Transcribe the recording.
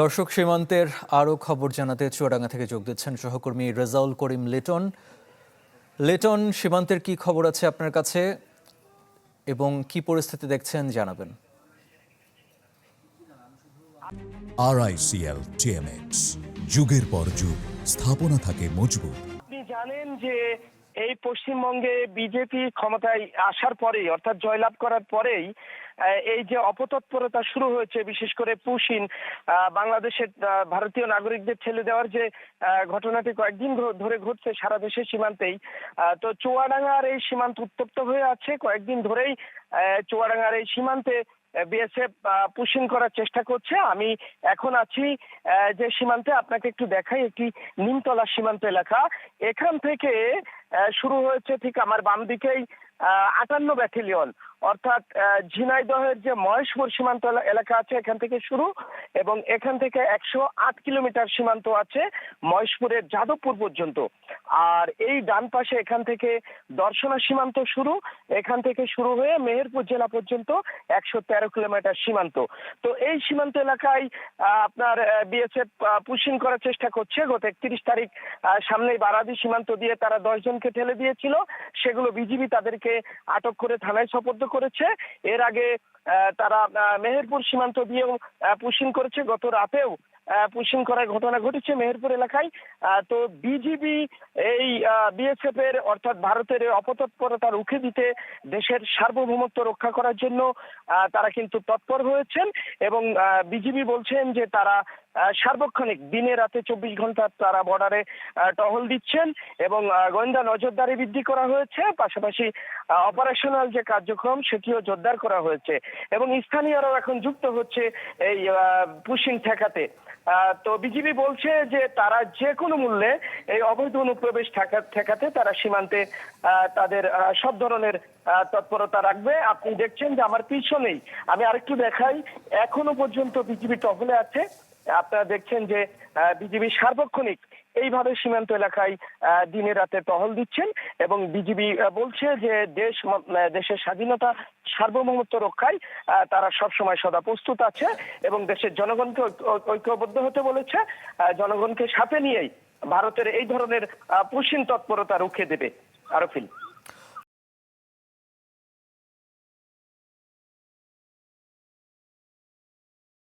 দর্শক, সীমান্তের আরও খবর জানাতে চুয়াডাঙ্গা থেকে যোগ দিচ্ছেন সহকর্মী রেজাউল করিম লিটন। লিটন, সীমান্তের কি খবর আছে আপনার কাছে এবং কি পরিস্থিতি দেখছেন জানাবেন। RICL TMX, যুগের পর যুগ স্থাপনা থাকে মজবুত। আপনি জানেন যে এই পশ্চিমবঙ্গে বিজেপি ক্ষমতায় আসার পরেই, অর্থাৎ জয়লাভ করার পরেই এই যে অপতৎপরতা শুরু হয়েছে, বিশেষ করে পুশিন বাংলাদেশের ভারতীয় নাগরিকদের ঠেলে দেওয়ার যে ঘটনাটি কয়েকদিন ধরে ঘটছে সারা দেশের সীমান্তেই। তো চুয়াডাঙ্গার এই সীমান্ত উত্তপ্ত হয়ে আছে কয়েকদিন ধরেই। চুয়াডাঙ্গার এই সীমান্তে বিএসএফ পুশিং করার চেষ্টা করছে। আমি এখন আছি যে সীমান্তে, আপনাকে একটু দেখাই, একটি নিমতলা সীমান্ত এলাকা। এখান থেকে শুরু হয়েছে ঠিক আমার বাম দিকেই 58 ব্যাটালিয়ন, অর্থাৎ ঝিনাইদহের যে মহেশপুর সীমান্ত এলাকা আছে এখান থেকে শুরু, এবং এখান থেকে 108 কিলোমিটার সীমান্ত আছে মহেশপুরের যাদবপুর পর্যন্ত। আর এই ডান পাশে এখান থেকে দর্শনা সীমান্ত শুরু, এখান থেকে শুরু হয়ে মেহেরপুর জেলা পর্যন্ত 113 কিলোমিটার সীমান্ত। তো এই সীমান্ত এলাকায় আপনার বিএসএফ পুশিং করার চেষ্টা করছে। গত 31 তারিখ সামনেই বারাদি সীমান্ত দিয়ে তারা 10 জনকে ঠেলে দিয়েছিল, সেগুলো বিজিবি তাদেরকে আটক করে থানায় সোপর্দ করেছে। এর আগে তারা মেহেরপুর সীমান্ত দিয়েও পুশিং করেছে। গত রাতেও পুশিং করার ঘটনা ঘটেছে মেহেরপুর এলাকায়। তো বিজিবি এই বিএসএফ এর, অর্থাৎ ভারতের অপতৎপরতা রুখে দিতে, দেশের সার্বভৌমত্ব রক্ষা করার জন্য তারা কিন্তু তৎপর হয়েছেন। এবং বিজিবি বলছেন যে তারা সার্বক্ষণিক দিনে রাতে 24 ঘন্টা তারা বর্ডারে টহল দিচ্ছেন এবং গোয়েন্দা নজরদারি বৃদ্ধি করা হয়েছে। পাশাপাশি অপারেশনাল যে কার্যক্রম সেটিও জোরদার করা হয়েছে এবং স্থানীয়রাও এখন যুক্ত হচ্ছে এই পুশিং ঠেকাতে। তো বিজিবি বলছে যে তারা যে কোনো মূল্যে এই অবৈধ অনুপ্রবেশ ঠেকাতে তারা সীমান্তে তাদের সব ধরনের তৎপরতা রাখবে। আপনি দেখছেন যে আমার পিছনেই, আমি আরেকটু দেখাই, এখনো পর্যন্ত বিজিবি টহলে আছে। আপনারা দেখছেন যে বিজিবি সার্বক্ষণিক এইভাবে সীমান্ত এলাকায় দিনে রাতে টহল দিচ্ছেন এবং বিজিবি বলছে যে দেশের স্বাধীনতা সার্বভৌমত্ব রক্ষায় তারা সবসময় সদা প্রস্তুত আছে এবং দেশের জনগণকে ঐক্যবদ্ধ হতে বলেছে। জনগণকে সাথে নিয়েই ভারতের এই ধরনের পুশিং তৎপরতা রুখে দেবে। আরফিল।